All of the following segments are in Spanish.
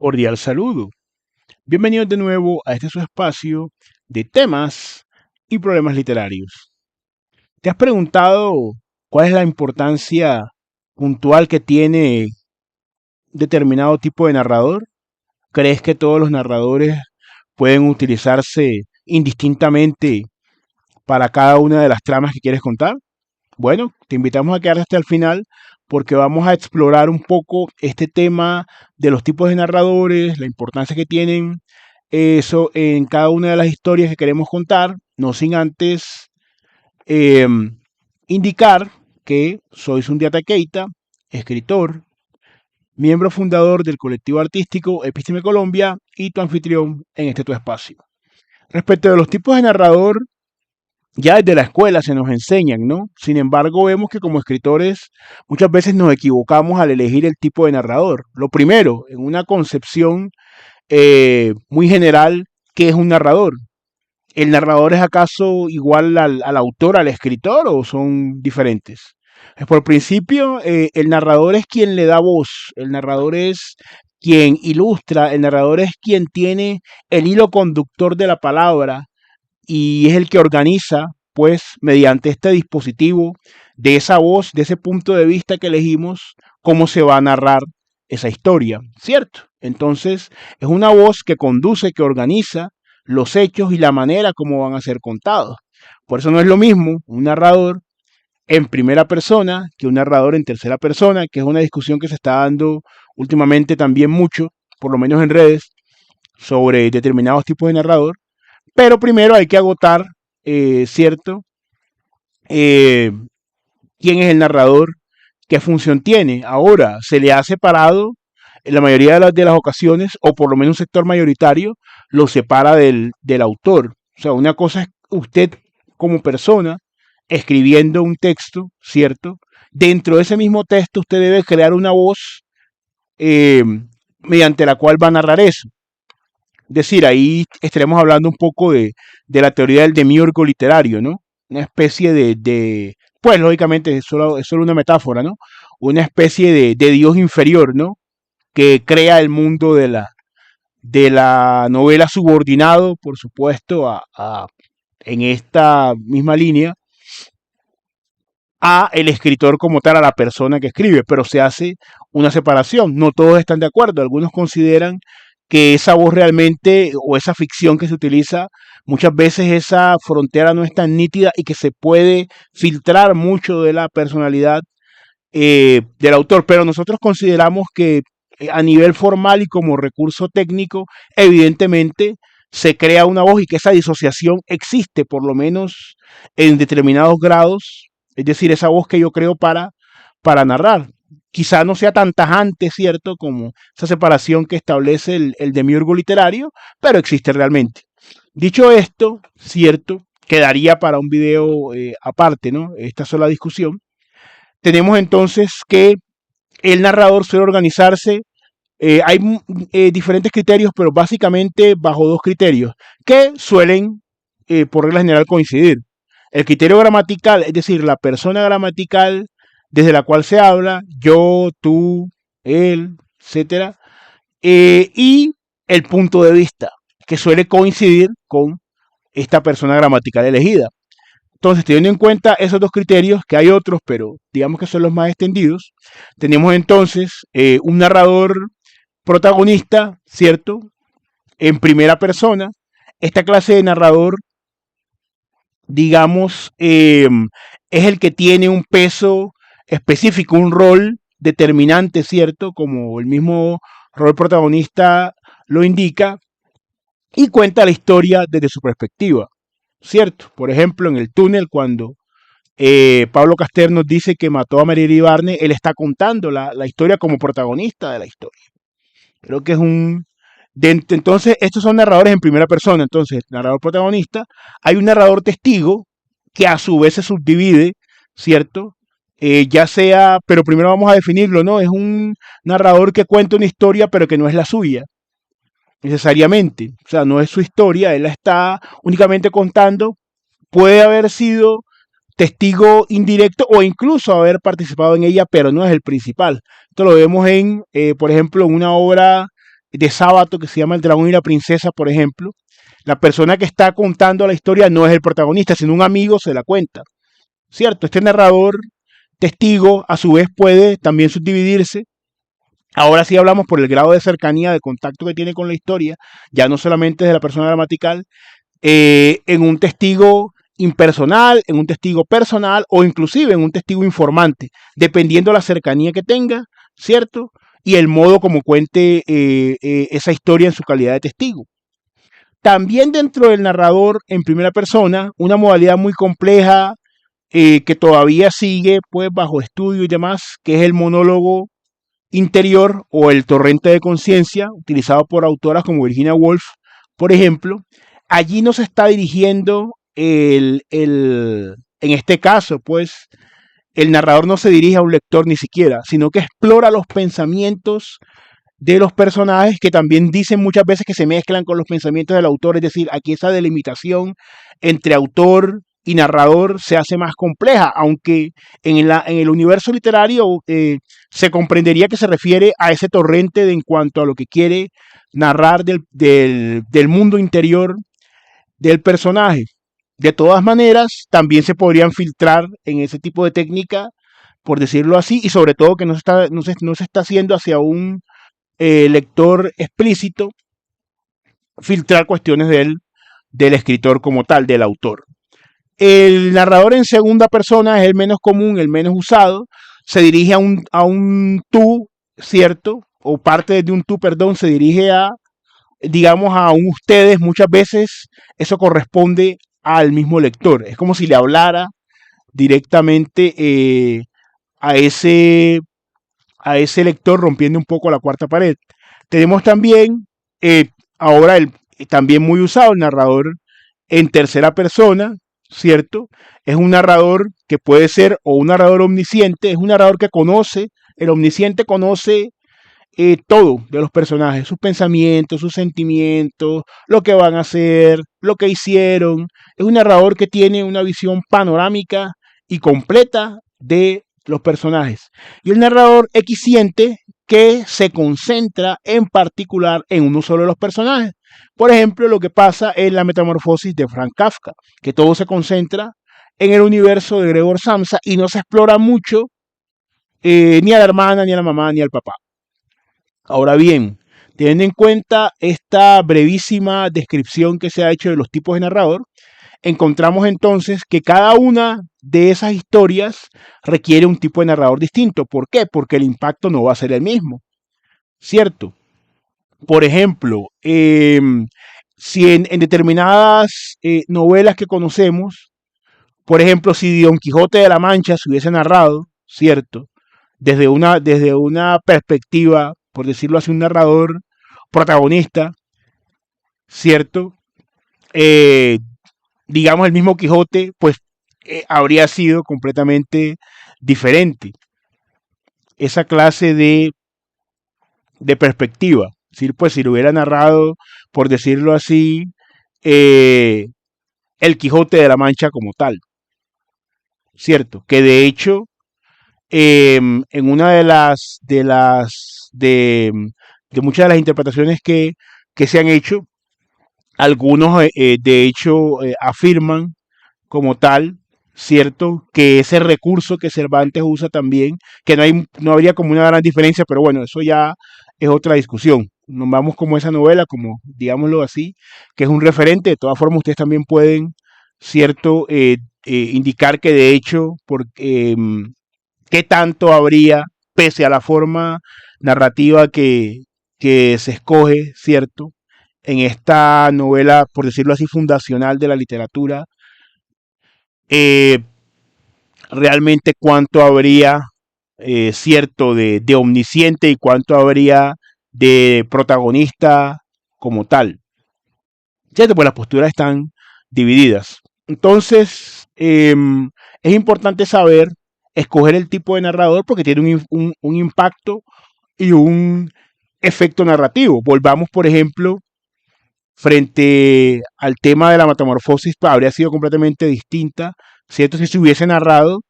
Cordial saludo. Bienvenidos de nuevo a este su espacio de temas y problemas literarios. ¿Te has preguntado cuál es la importancia puntual que tiene determinado tipo de narrador? ¿Crees que todos los narradores pueden utilizarse indistintamente para cada una de las tramas que quieres contar? Bueno, te invitamos a quedarte hasta el final porque vamos a explorar un poco este tema de los tipos de narradores, la importancia que tienen eso en cada una de las historias que queremos contar, no sin antes eh, indicar que soy Sundiata Keita, escritor, miembro fundador del colectivo artístico Episteme Colombia y tu anfitrión en este tu espacio. Respecto de los tipos de narrador, ya desde la escuela se nos enseñan, ¿no? Sin embargo, vemos que como escritores muchas veces nos equivocamos al elegir el tipo de narrador. Lo primero, en una concepción muy general, ¿qué es un narrador? ¿El narrador es acaso igual al autor, al escritor, o son diferentes? Por principio, el narrador es quien le da voz, el narrador es quien ilustra, el narrador es quien tiene el hilo conductor de la palabra y es el que organiza, pues, mediante este dispositivo de esa voz, de ese punto de vista que elegimos, cómo se va a narrar esa historia, ¿cierto? Entonces, es una voz que conduce, que organiza los hechos y la manera como van a ser contados. Por eso no es lo mismo un narrador en primera persona que un narrador en tercera persona, que es una discusión que se está dando últimamente también mucho, por lo menos en redes, sobre determinados tipos de narrador. Pero primero hay que agotar, ¿cierto? Eh, ¿Quién es el narrador? ¿Qué función tiene? Ahora, se le ha separado, en la mayoría de las ocasiones, o por lo menos un sector mayoritario, lo separa del autor. O sea, una cosa es usted como persona escribiendo un texto, ¿cierto? Dentro de ese mismo texto usted debe crear una voz eh, mediante la cual va a narrar eso. Es decir, ahí estaremos hablando un poco de la teoría del demiurgo literario, ¿no? Una especie pues lógicamente es solo una metáfora, ¿no? Una especie de Dios inferior, ¿no? Que crea el mundo de la novela subordinado, por supuesto, en esta misma línea, a el escritor como tal, a la persona que escribe, pero se hace una separación. No todos están de acuerdo. Algunos consideran que esa voz realmente o esa ficción que se utiliza, muchas veces esa frontera no es tan nítida y que se puede filtrar mucho de la personalidad del autor. Pero nosotros consideramos que a nivel formal y como recurso técnico, evidentemente se crea una voz y que esa disociación existe, por lo menos en determinados grados, es decir, esa voz que yo creo para narrar. Quizá no sea tan tajante, ¿cierto?, como esa separación que establece el demiurgo literario, pero existe realmente. Dicho esto, ¿cierto?, quedaría para un video aparte, ¿no? Esta sola discusión. Tenemos entonces que el narrador suele organizarse. Hay diferentes criterios, pero básicamente bajo dos criterios que suelen, por regla general, coincidir. El criterio gramatical, es decir, la persona gramatical desde la cual se habla, yo, tú, él, etcétera, y el punto de vista, que suele coincidir con esta persona gramatical elegida. Entonces, teniendo en cuenta esos dos criterios, que hay otros, pero digamos que son los más extendidos, tenemos entonces un narrador protagonista, ¿cierto? En primera persona. Esta clase de narrador, digamos, es el que tiene un peso específico, un rol determinante, ¿cierto? Como el mismo rol protagonista lo indica, y cuenta la historia desde su perspectiva, ¿cierto? Por ejemplo, en el túnel, cuando Pablo Castel nos dice que mató a María Ibarne, él está contando la historia como protagonista de la historia. Creo que es entonces, estos son narradores en primera persona. Entonces, narrador protagonista, hay un narrador testigo que a su vez se subdivide, ¿cierto? Ya sea, pero primero vamos a definirlo, ¿no? Es un narrador que cuenta una historia, pero que no es la suya, necesariamente. O sea, no es su historia, él la está únicamente contando. Puede haber sido testigo indirecto o incluso haber participado en ella, pero no es el principal. Esto lo vemos por ejemplo, en una obra de Sábato que se llama El dragón y la princesa, por ejemplo, la persona que está contando la historia no es el protagonista, sino un amigo se la cuenta, ¿cierto? Este narrador testigo a su vez puede también subdividirse. Ahora sí hablamos por el grado de cercanía, de contacto que tiene con la historia, ya no solamente de la persona gramatical, en un testigo impersonal, en un testigo personal o inclusive en un testigo informante, dependiendo la cercanía que tenga, ¿cierto? Y el modo como cuente esa historia en su calidad de testigo. También dentro del narrador en primera persona, una modalidad muy compleja que todavía sigue pues bajo estudio y demás, que es el monólogo interior o el torrente de conciencia, utilizado por autoras como Virginia Woolf, por ejemplo. Allí no se está dirigiendo en este caso, pues, el narrador no se dirige a un lector ni siquiera, sino que explora los pensamientos de los personajes que también dicen muchas veces que se mezclan con los pensamientos del autor, es decir, aquí esa delimitación entre autor y narrador se hace más compleja, aunque en el universo literario se comprendería que se refiere a ese torrente en cuanto a lo que quiere narrar del mundo interior del personaje. De todas maneras, también se podrían filtrar en ese tipo de técnica, por decirlo así, y sobre todo que no se está haciendo hacia un lector explícito, filtrar cuestiones del escritor como tal, del autor. El narrador en segunda persona es el menos común, el menos usado. Se dirige a un tú, ¿cierto? O parte de un tú, perdón, se dirige a, digamos, a un ustedes. Muchas veces eso corresponde al mismo lector. Es como si le hablara directamente a ese lector, rompiendo un poco la cuarta pared. Tenemos también, ahora también muy usado, el narrador en tercera persona, ¿cierto? Es un narrador que puede ser o un narrador omnisciente, es un narrador que conoce, el omnisciente conoce todo de los personajes, sus pensamientos, sus sentimientos, lo que van a hacer, lo que hicieron. Es un narrador que tiene una visión panorámica y completa de los personajes. Y el narrador equisciente que se concentra en particular en uno solo de los personajes. Por ejemplo, lo que pasa en la Metamorfosis de Franz Kafka, que todo se concentra en el universo de Gregor Samsa y no se explora mucho ni a la hermana, ni a la mamá, ni al papá. Ahora bien, teniendo en cuenta esta brevísima descripción que se ha hecho de los tipos de narrador, encontramos entonces que cada una de esas historias requiere un tipo de narrador distinto. ¿Por qué? Porque el impacto no va a ser el mismo, ¿cierto? Por ejemplo, si en determinadas novelas que conocemos, por ejemplo, si Don Quijote de la Mancha se hubiese narrado, ¿cierto? Desde una perspectiva, por decirlo así, un narrador protagonista, ¿cierto? Eh, digamos, el mismo Quijote, pues habría sido completamente diferente. Esa clase de perspectiva. Es decir, pues si lo hubiera narrado, por decirlo así, el Quijote de la Mancha como tal. ¿Cierto? Que de hecho, en una de muchas de las interpretaciones que se han hecho, algunos de hecho afirman como tal, cierto, que ese recurso que Cervantes usa también, que no habría como una gran diferencia, pero bueno, eso ya es otra discusión. Nos vamos como esa novela, como digámoslo así, que es un referente. De todas formas, ustedes también pueden, cierto, indicar que de hecho, qué tanto habría, pese a la forma narrativa que se escoge, cierto, en esta novela, por decirlo así, fundacional de la literatura, eh, realmente cuánto habría, cierto, de omnisciente y cuánto habría de protagonista como tal. ¿Cierto? Pues las posturas están divididas. Entonces, es importante saber escoger el tipo de narrador porque tiene un impacto y un efecto narrativo. Volvamos, por ejemplo, frente al tema de la metamorfosis, pues, habría sido completamente distinta, ¿cierto? Si se hubiese narrado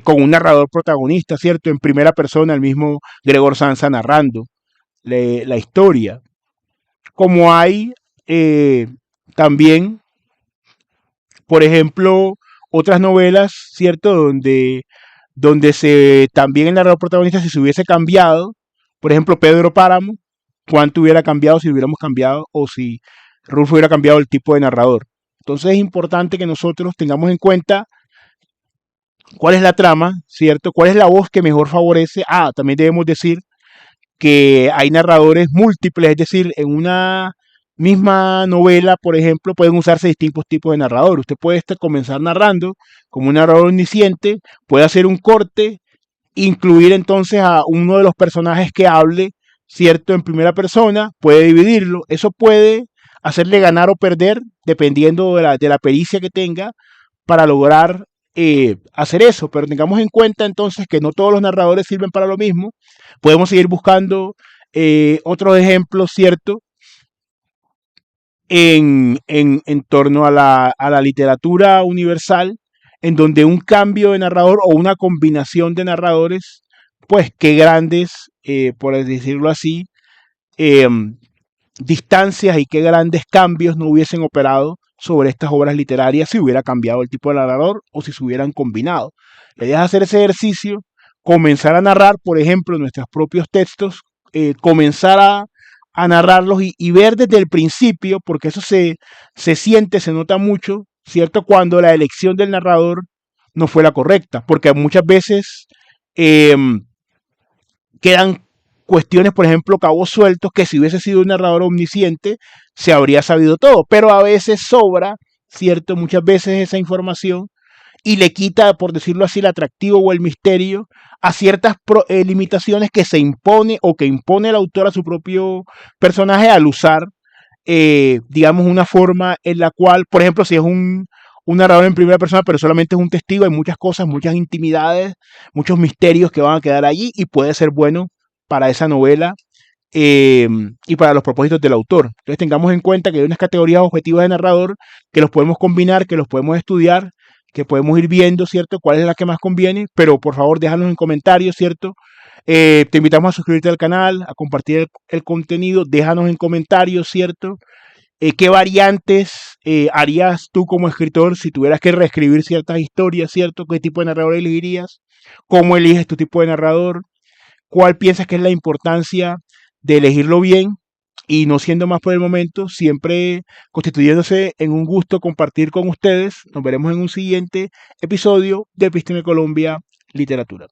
con un narrador protagonista, ¿cierto? En primera persona, el mismo Gregor Samsa narrando la historia. Como hay también, por ejemplo, otras novelas, ¿cierto? Donde también el narrador protagonista, si se hubiese cambiado, por ejemplo, Pedro Páramo, cuánto hubiera cambiado si hubiéramos cambiado o si Rulfo hubiera cambiado el tipo de narrador. Entonces es importante que nosotros tengamos en cuenta cuál es la trama, ¿cierto? ¿Cuál es la voz que mejor favorece? También debemos decir que hay narradores múltiples, es decir, en una misma novela, por ejemplo, pueden usarse distintos tipos de narrador. Usted puede comenzar narrando como un narrador omnisciente, puede hacer un corte, incluir entonces a uno de los personajes que hable, ¿cierto? En primera persona, puede dividirlo. Eso puede hacerle ganar o perder, dependiendo de la pericia que tenga, para lograr hacer eso. Pero tengamos en cuenta entonces que no todos los narradores sirven para lo mismo. Podemos seguir buscando otros ejemplos, ¿cierto? En torno a la literatura universal, en donde un cambio de narrador o una combinación de narradores, pues qué grandes, por decirlo así, eh, distancias y qué grandes cambios no hubiesen operado sobre estas obras literarias si hubiera cambiado el tipo de narrador o si se hubieran combinado. La idea es hacer ese ejercicio, comenzar a narrar, por ejemplo, nuestros propios textos, comenzar a narrarlos y ver desde el principio, porque eso se siente, se nota mucho, ¿cierto? Cuando la elección del narrador no fue la correcta, porque muchas veces eh, quedan cuestiones, por ejemplo, cabos sueltos, que si hubiese sido un narrador omnisciente, se habría sabido todo, pero a veces sobra, ¿cierto? Muchas veces esa información y le quita, por decirlo así, el atractivo o el misterio a ciertas limitaciones que se impone o que impone el autor a su propio personaje al usar, digamos, una forma en la cual, por ejemplo, si es un narrador en primera persona, pero solamente es un testigo, hay muchas cosas, muchas intimidades, muchos misterios que van a quedar allí y puede ser bueno para esa novela y para los propósitos del autor. Entonces tengamos en cuenta que hay unas categorías objetivas de narrador que los podemos combinar, que los podemos estudiar, que podemos ir viendo, ¿cierto? ¿Cuál es la que más conviene? Pero por favor déjanos en comentarios, ¿cierto? Te invitamos a suscribirte al canal, a compartir el contenido, déjanos en comentarios, ¿cierto? ¿Qué variantes harías tú como escritor si tuvieras que reescribir ciertas historias, ¿cierto? ¿Qué tipo de narrador elegirías? ¿Cómo eliges tu tipo de narrador? ¿Cuál piensas que es la importancia de elegirlo bien? Y no siendo más por el momento, siempre constituyéndose en un gusto compartir con ustedes. Nos veremos en un siguiente episodio de Episteme Colombia Literatura.